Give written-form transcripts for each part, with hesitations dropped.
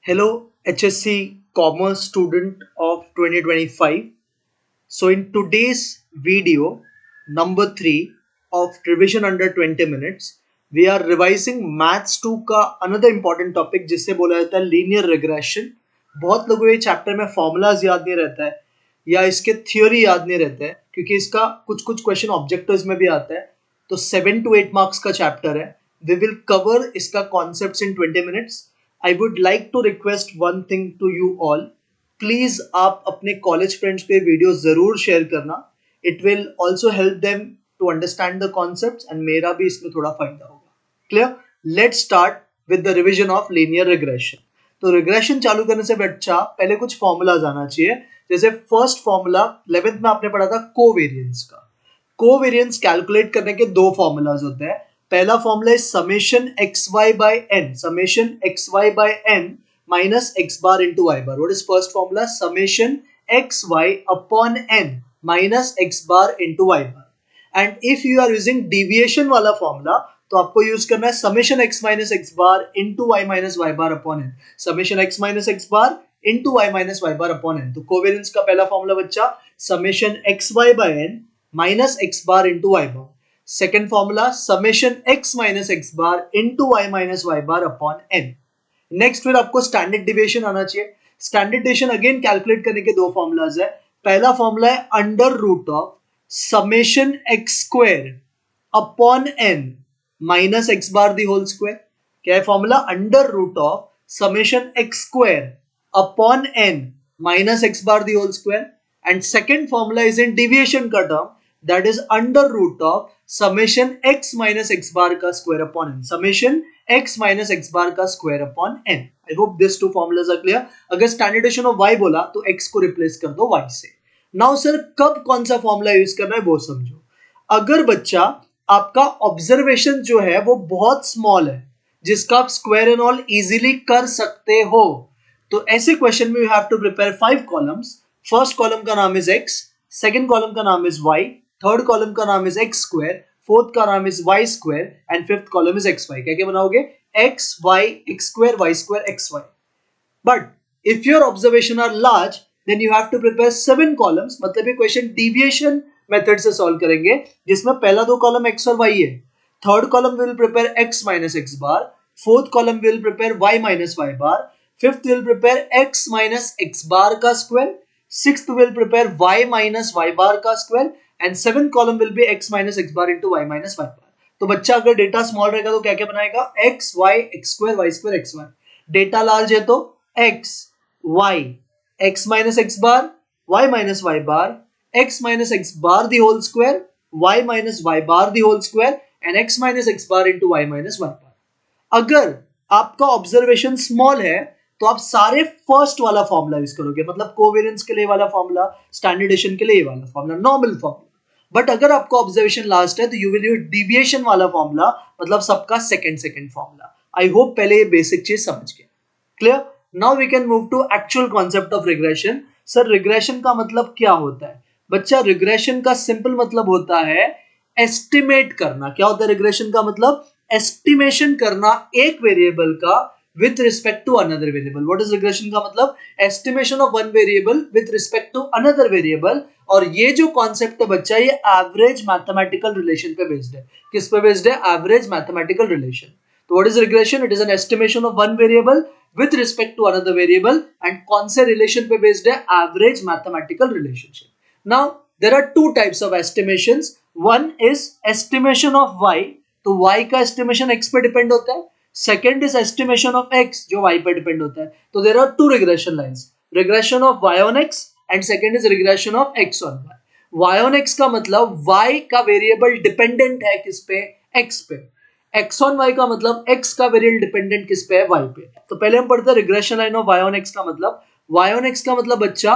Hello, HSC Commerce student of 2025. So, in today's video, number 3 of revision under 20 minutes, we are revising Maths 2 का another important topic जिसे बोला जाता है linear regression. बहुत लोगों को ये चैप्टर में फॉर्मूलाज याद नहीं रहता है या इसके थ्योरी याद नहीं रहता है क्योंकि इसका कुछ कुछ क्वेश्चन ऑब्जेक्टिव्स में भी आता है. तो 7 to 8 मार्क्स का चैप्टर है. वी विल कवर इसका concepts in 20 minutes. I would like to request one thing to you all. Please आप अपने कॉलेज फ्रेंड्स पे वीडियो जरूर शेयर करना. It will also help them to understand the concepts and मेरा भी इसमें थोड़ा फायदा होगा. Clear? Let's start with the revision of linear regression. तो रिग्रेशन चालू करने से बच्चा पहले कुछ फॉर्मूलाज आना चाहिए. जैसे फर्स्ट फॉर्मूला 11th में आपने पढ़ा था कोवेरियंस का. कोवेरियंस कैलकुलेट करने के दो फॉर्मूलाज होते हैं. पहला फॉर्मूला है summation x y by n. Summation x y by n minus x bar into y bar. What is first formula? Summation x y upon n minus x bar into y bar. And if you are using deviation वाला formula, तो आपको use करना है summation x minus x bar into y minus y bar upon n. Summation x minus x bar into y minus y bar upon n. तो covariance का पहला formula बच्चा summation x y by n minus x bar into y bar. Second formula summation x minus x bar into y minus y bar upon n. Next फिर आपको standard deviation आना चाहिए. Standard deviation again calculate करने के दो formulas है. पहला formula है under root of summation x square upon n minus x bar the whole square. क्या है formula? Under root of summation x square upon n minus x bar the whole square. And second formula is in deviation का term, that is under root of summation x minus x bar का square upon n. Summation x minus x bar का square upon n. I hope these two formulas are clear. अगर standard deviation of y बोला तो x को replace कर दो y से. Now sir कब कौन सा फॉर्मूला यूज करना है वो समझो. अगर बच्चा आपका ऑब्जर्वेशन जो है वो बहुत स्मॉल है जिसका आप स्क्वायर एंड ऑल इजीली कर सकते हो, तो ऐसे क्वेश्चन में you have to prepare 5 columns. First column का नाम इज x, सेकेंड कॉलम का नाम इज y, थर्ड कॉलम का नाम इज एक्स स्क्वायर, फोर्थ का नाम is y square and fifth column is x y. क्या क्या बनाओगे? X y x square y square x y. But if your observation are large then you have to prepare 7 columns. मतलब ये question deviation method से solve करेंगे जिसमें पहला दो कॉलम एक्स और वाई है. Third column will prepare x minus x bar, fourth column will prepare Y minus Y bar, fifth will prepare x minus x bar का square, sixth will prepare Y minus Y bar का square and seventh column will be x minus x bar into Y minus Y bar. तो बच्चा अगर data small रहेगा तो क्या क्या बनाएगा? x y x स्क्वायर y स्क्वायर x y. डेटा लार्ज है तो x y x minus x bar y minus Y bar x minus x bar the whole square y minus Y bar the whole square and x minus x bar into Y minus Y bar. अगर आपका observation small है तो आप सारे first वाला formula use करोगे. मतलब covariance के लिए वाला फॉर्मूला, स्टैंडर्डेशन के लिए ये वाला फॉर्मूला, नॉर्मल फॉर्मूला. बट अगर आपको ऑब्जर्वेशन लास्ट है तो यू विल यूज डिविएशन वाला फॉर्मूला, मतलब सबका सेकंड फॉर्मूला. आई होप पहले ये बेसिक चीज समझ गए. Clear? Now we can move to actual concept of regression. Sir regression का मतलब क्या होता है? बच्चा रिग्रेशन का सिंपल मतलब होता है एस्टिमेट करना. क्या होता है रिग्रेशन का मतलब? एस्टिमेशन करना एक वेरिएबल का with respect to another variable. What is regression का मतलब? Estimation of one variable with respect to another variable. और ये जो concept है बच्चा, ये average mathematical relation पे based है. किस पे based है? Average mathematical relation. तो what is regression? It is an estimation of one variable with respect to another variable and कौन से relation पे based है? Average mathematical relationship. Now there are two types of estimations. One is estimation of y. तो y का estimation x पे depend होता है. Second is estimation of x जो वाई पर डिपेंड होता है. तो there are two regression lines, regression of y on x and second is regression of x on y. Y on x का मतलब वाई का वेरिएबल डिपेंडेंट है किस पे? एक्स पे. एक्स ऑन वाई का मतलब एक्स का वेरिएबल डिपेंडेंट किस पे है? वाई पे. तो पहले हम पढ़ते हैं regression line of y on x का मतलब. वाई ऑन एक्स का मतलब बच्चा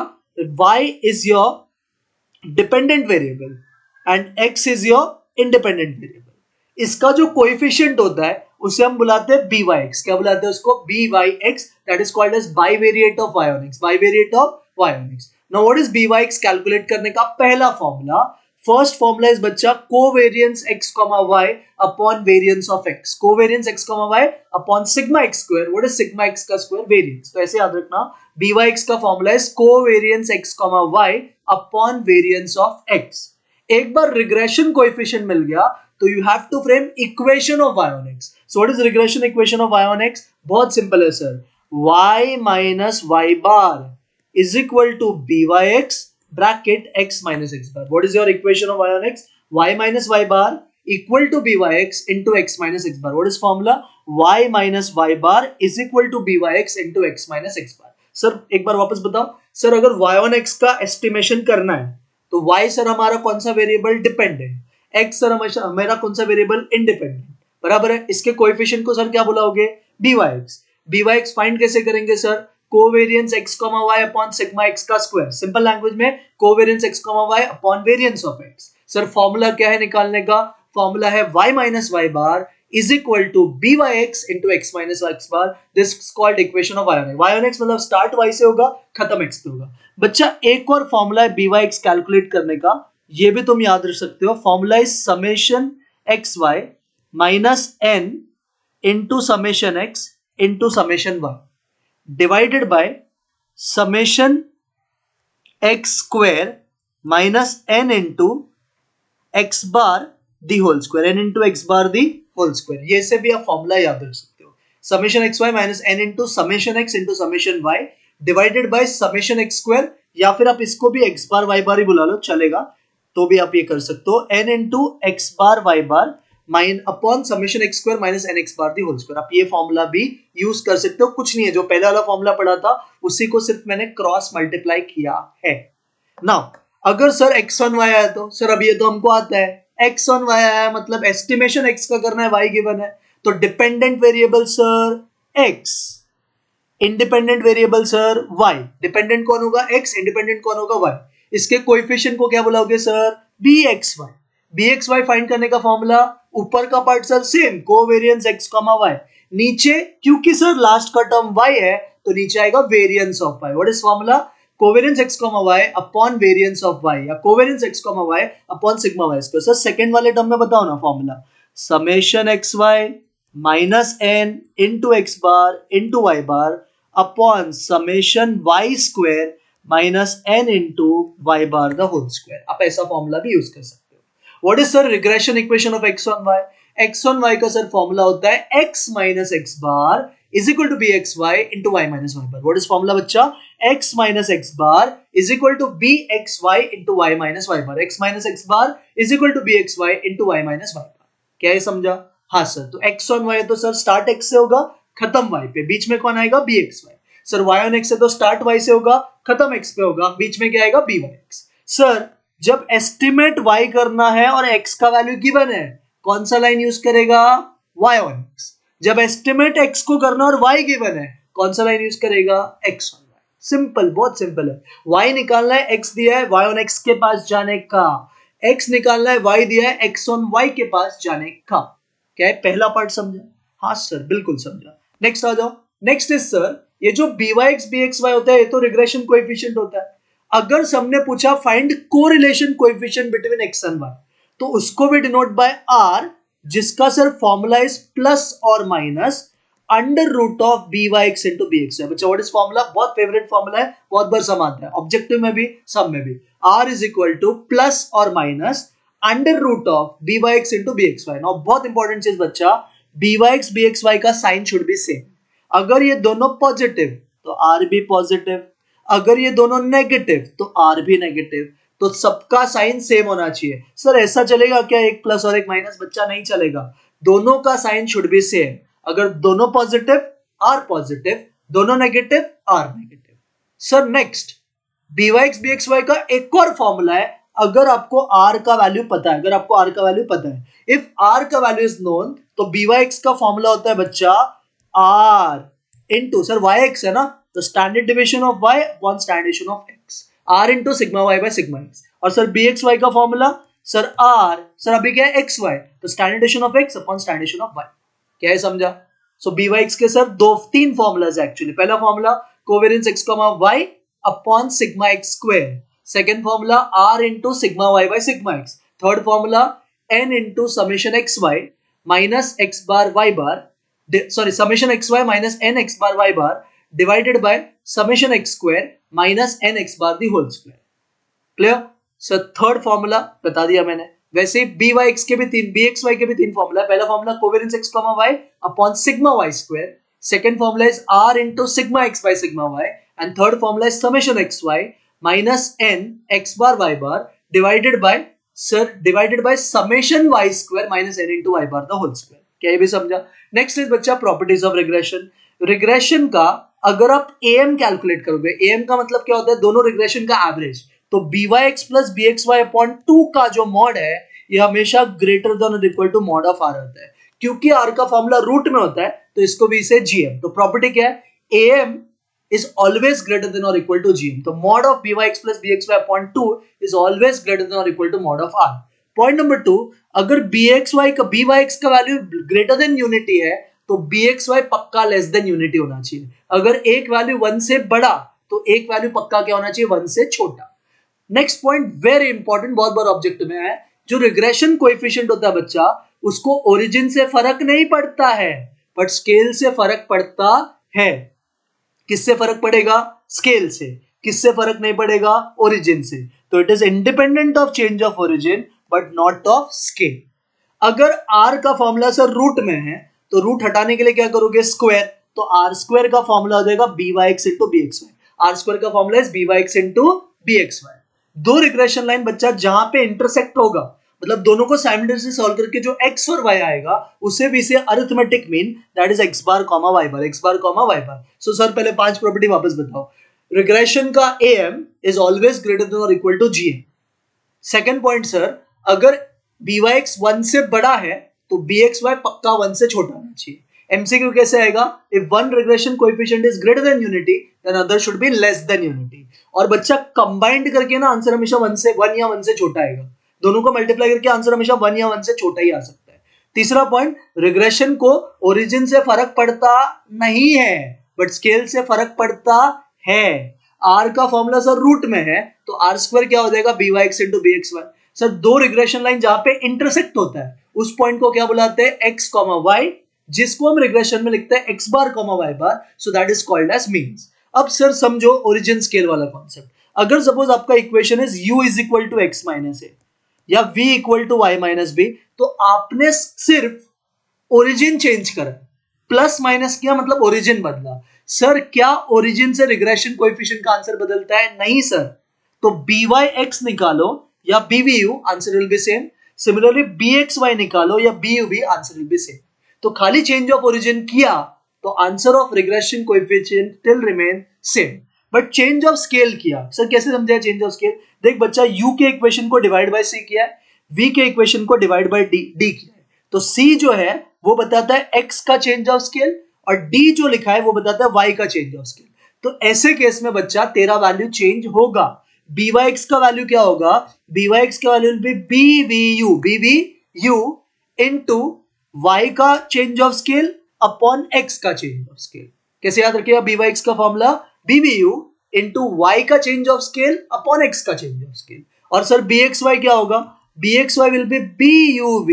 y is your dependent variable and x is your independent variable. इसका जो कोएफिशिएंट होता है उसे हम बुलाते हैं by(x). क्या बुलाते हैं उसको? by(x). That is called as bivariate of y on x. Bivariate of y on x. Now what is by(x) calculate करने का पहला फॉर्मूला? फर्स्ट फॉर्मूला इज बच्चा covariance x comma y upon variance of x, covariance x comma y upon sigma x square, what is sigma x का square, variance. तो ऐसे याद रखना byx का formula is covariance x comma y upon variance of x। एक बार regression coefficient मिल गया तो you have to frame equation of y on x। So what is regression equation of y on x? बहुत simple है sir, y minus y bar is equal to byx bracket x minus x bar. What is your equation of y on x? Y minus y bar equal to byx into x minus x bar. What is formula? Y minus y bar is equal to byx into x minus x bar. Sir एक बार वापस बताओ sir, अगर y on x का estimation करना है तो y sir हमारा कौन सा वेरिएबल डिपेंडेंट, x सर हमारा कौन सा वेरिएबल इंडिपेंडेंट, बराबर है। इसके कोएफिशिएंट को सर क्या बुलाओगे? byx। byx फाइंड कैसे करेंगे sir? Covariance x comma y upon sigma x का स्क्वायर, सिंपल लैंग्वेज में covariance x comma y upon variance of x। Sir formula क्या है निकालने का? फॉर्मूला है y minus y bar is equal to byx into x minus x bar. This is called equation of y on x। y on x मतलब start y से होगा, खत्म x पे होगा। बच्चा एक और फॉर्मूला है byx कैलकुलेट करने का, ये भी तुम याद रख सकते हो। Formula is summation xy minus n into summation x into summation y divided by summation x square minus n into x bar the whole square, n into x bar the whole square। ये से भी आप formula याद रख सकते हो, summation xy minus n into summation x into summation y divided by summation x square, या फिर आप इसको भी x bar y bar ही बुला लो चलेगा, तो भी आप ये कर सकते हो, n into x bar y bar minus upon summation x square minus n x bar the whole square. आप ये फॉर्मूला भी यूज कर सकते हो, कुछ नहीं है, जो पहला वाला फॉर्मूला पढ़ा था उसी को सिर्फ मैंने क्रॉस मल्टीप्लाई किया है। नाउ अगर सर x ऑन y आया तो सर अब ये तो हमको आता है x ऑन y आया मतलब एस्टिमेशन x का करना है, y गिवन है, तो dependent variable sir x, independent variable sir y। Dependent कौन होगा? x, इंडिपेंडेंट कौन होगा? y। इसके कोएफिशिएंट को क्या बुलाओगे सर? bxy। bxy फाइंड करने का फॉर्मूला, ऊपर का part sir same covariance x, y, नीचे क्योंकि सर लास्ट का टर्म y है तो नीचे आएगा variance of y। What is formula? Covariance x, y upon variance of y, या covariance x, y upon sigma y square. Sir second वाले term में बताओ ना formula, summation xy minus n into x bar into y bar upon summation y square minus n into y bar the whole square. आप ऐसा formula भी use कर सकते हो। What is sir regression equation of x on y? x on y का sir formula होता है x minus x bar is equal to bxy into y minus y bar। What is formula बच्चा? x minus x bar is equal to bxy into y minus y bar। x minus x bar is equal to bxy into y minus y bar। क्या ये समझा? हाँ sir, तो x on y है तो sir start x से होगा, खत्म y पे, बीच में कौन आएगा? bxy। Sir y on x है तो स्टार्ट y से होगा, खत्म x पे होगा, बीच में क्या आएगा? byx। सर जब एस्टिमेट y करना है और x का वैल्यू गिवन है, कौन सा लाइन यूज करेगा? y on x। जब एस्टिमेट x को करना और y गिवन है, कौन सा लाइन यूज करेगा? x on y। सिंपल, बहुत सिंपल है। y निकालना है, x दिया है y on x के पास जाने का, x निकालना है, y दिया है x on y के पास जाने का। क्या है? पहला पार्ट समझा? हाँ सर बिल्कुल समझा। नेक्स्ट आ जाओ। नेक्स्ट इज सर, ये जो byx bxy होता है ये तो रिग्रेशन कोएफिशिएंट होता है। अगर सबने पूछा find correlation coefficient between x and y, तो उसको भी डिनोट बाय r, जिसका सर फॉर्मूला इज प्लस और minus under root of byx into bxy। बच्चा व्हाट इज फॉर्मूला? बहुत फेवरेट फॉर्मूला है, बहुत बार सम आता है, ऑब्जेक्टिव में भी, सब में भी। r is equal to plus और minus under root of byx into bxy। Now बहुत इंपॉर्टेंट चीज बच्चा, byx bxy का साइन शुड बी सेम। अगर ये दोनों पॉजिटिव तो r भी पॉजिटिव, अगर ये दोनों नेगेटिव तो r भी नेगेटिव, तो सबका साइन सेम होना चाहिए। सर ऐसा चलेगा क्या एक प्लस और एक माइनस? बच्चा नहीं चलेगा, दोनों का साइन शुड बी सेम। अगर दोनों पॉजिटिव r पॉजिटिव, दोनों negative r negative. Sir next byx bxy का एक और फॉर्मूला है, अगर आपको r का वैल्यू पता है, अगर आपको r का वैल्यू पता है, इफ r का वैल्यू इज नोन, तो byx का फॉर्मूला होता है बच्चा r इनटू, सर yx है ना, तो standard division of y upon standard division of x, r into sigma y by sigma x। और सर bxy का फॉर्मूला सर r, सर अभी क्या है xy, तो standard division of x upon standard division of y। क्या है समझा? सो byx के सर तीन फॉर्मूलाज एक्चुअली। पहला formula covariance x, y upon sigma x square, second formula r into sigma y by sigma x, third formula n into summation x y minus x bar y bar, sorry summation x y minus n x bar y bar divided by summation x square minus n x bar the whole square. Clear sir? Third formula बता दिया मैंने। वैसे ही B y x के भी तीन, B x Y के भी तीन फॉर्मूला है। पहला formula covariance x comma y upon sigma y square, second formula is r into sigma x by sigma y, and third formula is summation x y minus n x bar y bar divided by summation y square minus n into y bar the whole square. क्या ये भी समझा? Next is बच्चा properties of regression. Regression का अगर आप am calculate करोगे, am का मतलब क्या होता है? दोनों रिग्रेशन का एवरेज। तो b y x plus b x y upon 2 का जो मॉड है ये हमेशा ग्रेटर देन और equal to mod of r होता है। क्योंकि आर का फॉर्मूला रूट में होता है तो इसको भी इसे जीएम। तो प्रॉपर्टी क्या है? Am is always greater than or equal to gm. तो mod of byx plus bxy upon 2 is always greater than or equal to mod of r. Point number 2, अगर byx का वैल्यू greater than unity है तो bxy पक्का less than unity होना चाहिए। अगर एक वैल्यू 1 से बड़ा तो एक वैल्यू पक्का क्या होना चाहिए? 1 से छोटा। नेक्स्ट पॉइंट वेरी इंपॉर्टेंट, बहुत बार ऑब्जेक्ट में है, जो रिग्रेशन कोएफिशिएंट होता है बच्चा उसको ओरिजिन से फर्क नहीं पड़ता है बट स्केल से फर्क पड़ता है। किससे फर्क पड़ेगा? स्केल से। किससे फर्क नहीं पड़ेगा? ओरिजिन से। तो it is independent of change of origin but not of scale. अगर r का फॉर्मूला सर रूट में है तो रूट हटाने के लिए क्या करोगे? स्क्वायर। तो r स्क्वायर का फॉर्मूला हो जाएगा byx into bxy। r square का formula is byx into bxy। दो रिग्रेशन लाइन बच्चा जहां पे इंटरसेक्ट होगा, मतलब दोनों को साइमल्टेनियसली सॉल्व करके जो x और y आएगा उसे भी से arithmetic mean that is x bar comma y bar, x bar comma y bar. So sir पहले 5 प्रॉपर्टी वापस बताओ। रिग्रेशन का am is always greater than और equal to gm। Second point sir, अगर byx 1 से बड़ा है तो bxy पक्का 1 से छोटा होना चाहिए। एमसीक्यू कैसे आएगा? If one regression coefficient is greater than unity then other should be less than unity. और बच्चा कंबाइंड करके ना आंसर हमेशा 1 या 1 से छोटा आएगा। दोनों को मल्टीप्लाई करके आंसर हमेशा 1 या 1 से छोटा ही आ सकता है। तीसरा पॉइंट, रिग्रेशन को ओरिजिन से फर्क पड़ता नहीं है बट स्केल से फर्क पड़ता है। आर का फॉर्मूला सर रूट में है तो आर स्क्वायर क्या हो जाएगा? byx into bxy। सर दो रिग्रेशन लाइन जहां पे इंटरसेक्ट होता है उस पॉइंट को क्या बुलाते हैं? x, y, जिसको हम रिग्रेशन में लिखते हैं x bar, y bar. So that is called as means. अब सर समझो ओरिजिन स्केल वाला कॉन्सेप्ट। अगर सपोज आपका equation is u is equal to x minus A या v equal to y minus B, तो आपने सिर्फ ओरिजिन चेंज करा, प्लस माइनस किया, मतलब ओरिजिन बदला। सर क्या ओरिजिन से रिग्रेशन कोएफिशिएंट का आंसर बदलता है? नहीं सर। तो byx निकालो या bvu, answer will be same. Similarly bxy निकालो या buv, answer will be same. तो खाली चेंज ऑफ ओरिजिन किया तो answer of regression coefficient still remain same. But change of scale किया, सर कैसे समझा चेंज ऑफ स्केल? देख बच्चा, u के इक्वेशन को डिवाइड बाय c किया है, v के इक्वेशन को डिवाइड बाय d किया है। तो c जो है वो बताता है x का चेंज ऑफ स्केल और d जो लिखा है वो बताता है y का चेंज ऑफ स्केल। तो ऐसे केस में बच्चा तेरा वैल्यू चेंज होगा। byx का वैल्यू क्या होगा? byx का value will be bvu into y का change of scale upon x का चेंज ऑफ स्केल। कैसे याद रखिएगा? byx का फॉर्मूला bvu इनटू y का change of scale upon x का चेंज ऑफ स्केल। और सर bxy क्या होगा? bxy will be buv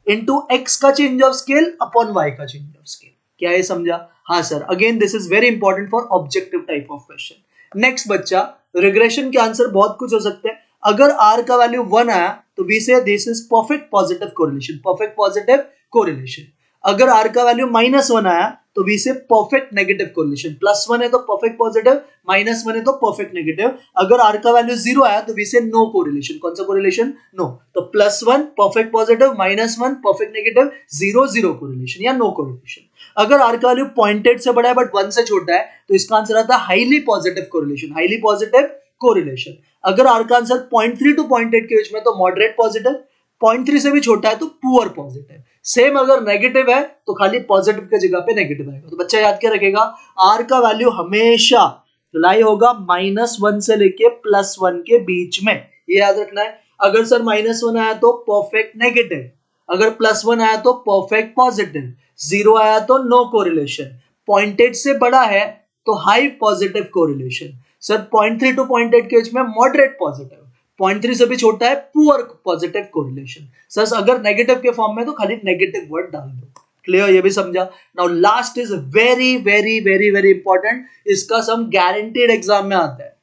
into x का change of scale upon y का चेंज ऑफ स्केल। क्या ये समझा? हाँ sir. Again this is very important for objective type of question. Next बच्चा, रिग्रेशन के आंसर बहुत कुछ हो सकते हैं। अगर r का वैल्यू 1 आया तो वी से this is perfect positive correlation, perfect positive correlation. अगर r का वैल्यू -1 आया तो वी से परफेक्ट नेगेटिव कोरिलेशन। +1 है तो परफेक्ट पॉजिटिव, -1 है तो परफेक्ट नेगेटिव। अगर r का वैल्यू 0 आया तो वी से नो कोरिलेशन। कौन सा कोरिलेशन? नो। तो +1 perfect positive, -1 perfect negative, 0 correlation या नो कोरिलेशन। अगर r का वैल्यू 0.8 से बड़ा है बट 1 से छोटा है तो इसका आंसर आता है highly positive correlation, highly positive correlation. अगर r का आंसर 0.3 टू 0.8 के बीच में तो मॉडरेट पॉजिटिव, 0.3 से भी छोटा है तो पुअर पॉजिटिव। सेम अगर नेगेटिव है तो खाली पॉजिटिव की जगह पे नेगेटिव आएगा। तो बच्चा याद क्या रखेगा? r का वैल्यू हमेशा लाई होगा -1 से लेके +1 के बीच में, ये याद रखना है। अगर सर -1 आया तो परफेक्ट नेगेटिव, अगर +1 आया तो परफेक्ट पॉजिटिव, 0 आया तो नो कोरिलेशन, 0.8 से बड़ा है तो high positive correlation. Sir 0.3 to 0.8 के बीच में मॉडरेट पॉजिटिव, 0.3 से भी छोटा है पुअर पॉजिटिव कोरिलेशन। सर अगर नेगेटिव के फॉर्म में तो खाली नेगेटिव वर्ड डाल दो। क्लियर, ये भी समझा। Now last is very very very very important, इसका सम गारंटीड एग्जाम में आता है।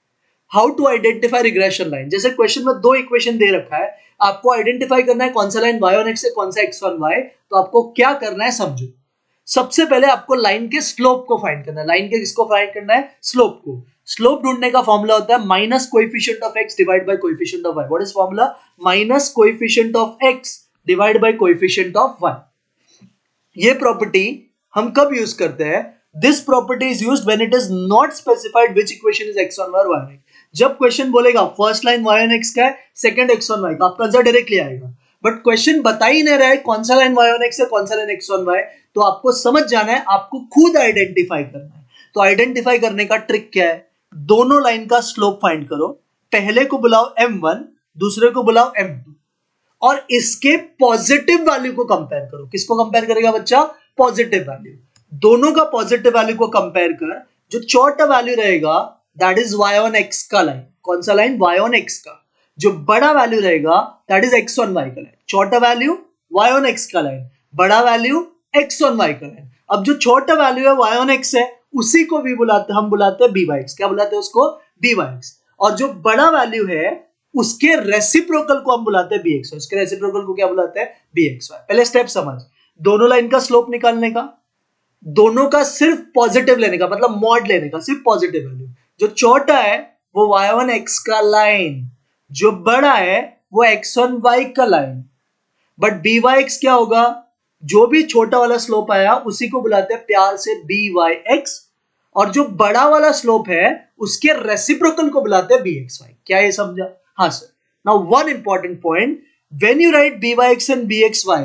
How to identify regression line. जैसे क्वेश्चन में दो इक्वेशन दे रखा है, आपको आइडेंटिफाई करना है कौन सा लाइन y on x है, कौन सा x on y। तो आपको क्या करना है समझो। सबसे पहले आपको लाइन के स्लोप को फाइंड करना है। लाइन के किसको फाइंड करना है? स्लोप को। स्लोप ढूंढने का फॉर्मूला होता है minus coefficient of x divide by coefficient of y। What is formula? Minus coefficient of x divide by coefficient of y। ये प्रॉपर्टी हम कब यूज करते हैं? This property is used when it is not specified which equation is x on y और y on x। जब question बोलेगा first line y on x का है, सेकंड x on y, तो आपका आंसर डायरेक्टली आएगा। बट क्वेश्चन बता ही नहीं रहा है कौन सा लाइन y on x है, कौन सा लाइन x on y, तो आपको समझ जाना है, आपको खुद आइडेंटिफाई करना है। तो आइडेंटिफाई करने का ट्रिक क्या है? दोनों लाइन का स्लोप फाइंड करो, पहले को बुलाओ m1, दूसरे को बुलाओ m2, और इसके पॉजिटिव वैल्यू को कंपेयर करो। किसको कंपेयर करेगा बच्चा? Positive value. दोनों का पॉजिटिव वैल्यू को कंपेयर कर, जो छोटा वैल्यू रहेगा that is y on x का लाइन। कौन सा लाइन? y on x का। जो बड़ा वैल्यू रहेगा that is x on y का लाइन। छोटा वैल्यू y on x का लाइन, बड़ा वैल्यू x on y का लाइन। अब जो छोटा वैल्यू है y on x है, उसी को भी हम बुलाते हैं b by x। क्या बुलाते हैं उसको? b by x। और जो बड़ा वैल्यू है उसके रेसिप्रोकल को हम बुलाते हैं bx। उसके रेसिप्रोकल को क्या बुलाते हैं? bxy। पहले स्टेप समझ, दोनों लाइन का स्लोप निकालने का, दोनों का सिर्फ पॉजिटिव लेने का, मतलब मॉड लेने का, सिर्फ पॉजिटिव वैल्यू। जो छोटा है वो y on x का लाइन, जो बड़ा है वो x on y का line. But b by x क्या होगा? जो भी छोटा वाला स्लोप आया उसी को बुलाते हैं प्यार से b by x, और जो बड़ा वाला स्लोप है उसके रेसिप्रोकल को बुलाते हैं bxy। क्या ये समझा? हाँ sir. Now one important point, when you right b by x and bxy,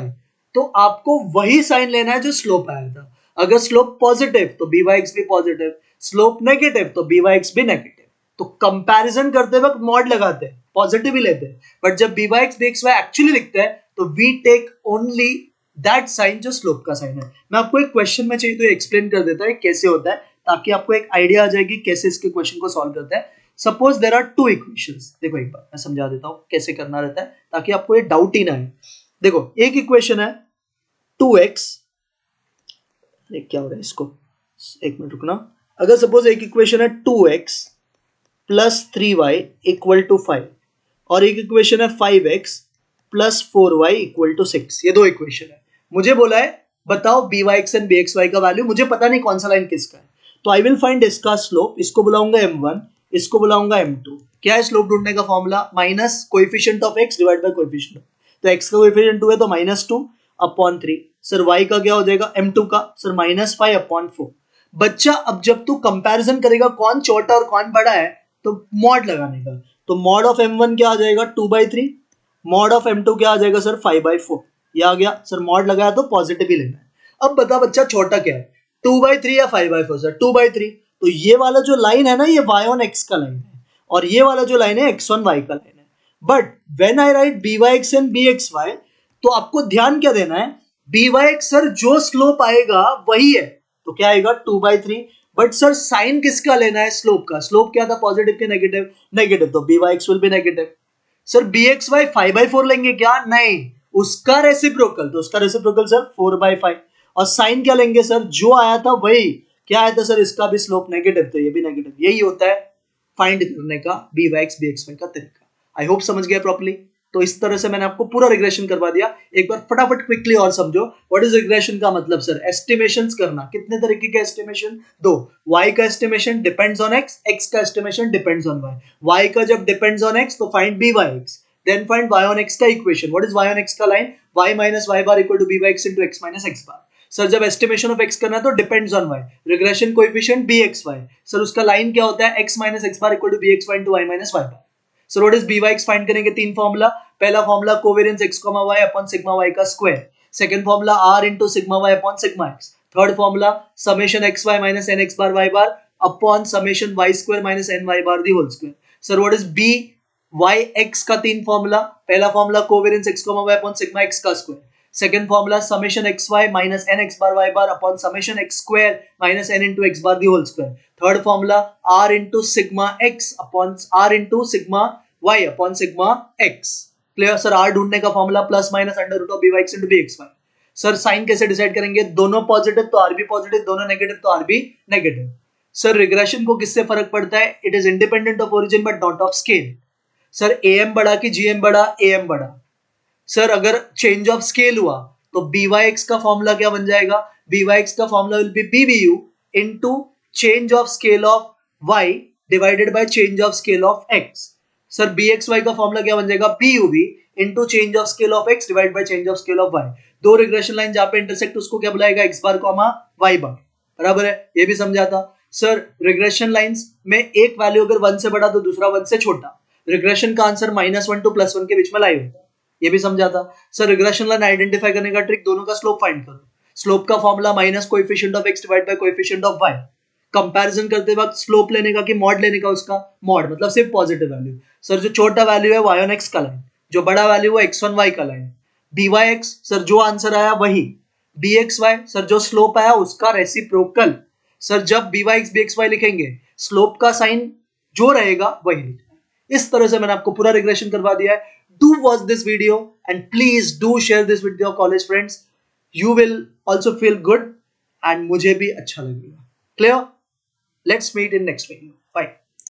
तो आपको वही साइन लेना है जो स्लोप आया था। अगर स्लोप पॉजिटिव तो b by x भी पॉजिटिव, स्लोप नेगेटिव तो b by x भी नेगेटिव। तो कंपैरिजन करते वक्त मॉड लगाते हैं, पॉजिटिव ही लेते हैं। बट जब b by x bxy actually लिखते हैं तो we take only that sign जो स्लोप का साइन है। मैं आपको एक क्वेश्चन में चाहिए तो एक्सप्लेन कर देता है कैसे होता है, ताकि आपको एक आइडिया आ जाएगी कैसे इसके क्वेश्चन को सॉल्व करते हैं। Suppose there are two equations. देखो एक बार मैं समझा देता हूं कैसे करना रहता है, ताकि आपको ये डाउट ही ना आए। देखो एक इक्वेशन है 2x, क्या हो रहा है इसको, एक मिनट रुकना। अगर सपोज एक इक्वेशन है 2x plus 3y equal to 5, और एक इक्वेशन है 5x plus 4y equal to 6। ये दो इक्वेशन है। मुझे बोला है बताओ b y x and b x y का वैल्यू। मुझे पता नहीं कौन सा लाइन किसका है, तो आई विल फाइंड इसका स्लोप। इसको बुलाऊंगा m1, इसको बुलाऊंगा m2। क्या है स्लोप ढूंढने का formula? Minus coefficient of x divide by coefficient. तो x का कोएफिशिएंट 2 है तो -2 अपॉन 3। सर y का क्या हो जाएगा? m2 का सर -5 अपॉन 4। बच्चा अब जब तू कंपैरिजन करेगा कौन छोटा और कौन बड़ा है, तो मॉड लगाने का। तो मॉड ऑफ m1 क्या आ जाएगा? 2/3। मॉड ऑफ m2 क्या आ जाएगा सर? 5/4। ये आ गया सर, मॉड लगाया तो पॉजिटिव ही लेना है। अब बता बच्चा छोटा क्या है, 2/3 या 5/4? सर 2/3। तो ये वाला जो लाइन है ना, ये y on x का लाइन है, और ये वाला जो लाइन है x on y का लाइन है। But when I write b y x and b x y, तो आपको ध्यान क्या देना है? बी वाई एक्स सर जो स्लोप आएगा वही है, तो क्या आएगा? 2/3। बट सर साइन किसका लेना है? स्लोप का। स्लोप क्या था? पॉजिटिव के नेगेटिव? नेगेटिव, तो b y x will be negative. Sir b x y 5/4 लेंगे क्या? नहीं, उसका रेसिप्रोकल। तो उसका रेसिप्रोकल सर 4/5। और साइन क्या लेंगे सर? जो आया था वही। क्या आया था सर? इसका भी स्लोप नेगेटिव, तो ये भी नेगेटिव। यही होता है फाइंड करने का b y x b x y का तरीका। आई होप समझ गया प्रॉपर्ली। तो इस तरह से मैंने आपको पूरा रिग्रेशन करवा दिया। एक बार फटाफट क्विकली और समझो व्हाट इज रिग्रेशन का मतलब। सर एस्टिमेशंस करना। कितने तरीके के एस्टिमेशन? दो। y का estimation depends on x, x का estimation depends on y। y का जब डिपेंड्स ऑन x तो find b by x, then find y on x का equation. What is y on x का line? y minus y bar equal to b by x into x minus x bar। Sir जब estimation of x करना है तो depends on y, regression coefficient bxy। Sir उसका line क्या होता है? x minus x bar equal to bxy into y minus y bar। So what is by x find करेंगे? तीन फॉर्मूला। पहला formula covariance x, y upon sigma y का square. Second formula r into sigma y upon sigma x। Third formula summation xy minus nx bar y bar upon summation y square minus ny bar the whole square. Sir what is by x का तीन formula. पहला formula covariance x, y upon sigma x का square. Second formula summation xy minus n x bar y bar upon summation x square minus n into x bar the whole square. Third formula r into sigma x upon r into sigma y upon sigma x. Clear sir? r ढूंढने का formula plus minus under root of b y x into b x y. Sir sign कैसे decide करेंगे? दोनों positive तो are भी positive, दोनों negative तो are भी नेगेटिव. सर रिग्रेशन को किससे फर्क पड़ता है? It is independent of origin but not of scale. Sir M बड़ा कि जीएम बड़ा? एम बड़ा. सर अगर चेंज ऑफ स्केल हुआ तो बी वाई एक्स का फॉर्मूला क्या बन जाएगा? बी वाई एक्स का formula will be b b u into change of scale of y divided by change of scale of x. Sir b x y का formula क्या बन जाएगा? B u b into change of scale of x divide by change of scale of y. दो regression line जहां पे intersect उसको क्या बुलाएगा? एक्स बार कॉमा वाई बार. बराबर है? ये भी समझा था. सर रिग्रेशन लाइंस में एक वैल्यू अगर 1 से बड़ा तो दूसरा 1 से छोटा. रिग्रेशन का आंसर -1 टू +1 के बीच में लाइव होता है. ये भी समझा था. सर रिग्रेशन लाइन आइडेंटिफाई करने का ट्रिक, दोनों का स्लोप फाइंड करो. स्लोप का formula minus coefficient of x divide by coefficient of y. Comparison करते वक्त स्लोप लेने का कि मॉड लेने का? उसका मॉड मतलब सिर्फ पॉजिटिव वैल्यू. सर जो छोटा वैल्यू है y on x का लाइन, जो बड़ा वैल्यू है x on y का लाइन. by(x) सर जो आंसर आया वही. bxy सर जो स्लोप आया उसका रेसिप्रोकल. सर जब by(x) bxy लिखेंगे स्लोप का साइन जो रहेगा वही लिखना. इस तरह से मैंने आपको पूरा रिग्रेशन करवा दिया है. Do watch this video and please do share this with your college friends. You will also feel good and मुझे भी अच्छा लगेगा. Clear? Let's meet in next video. Bye.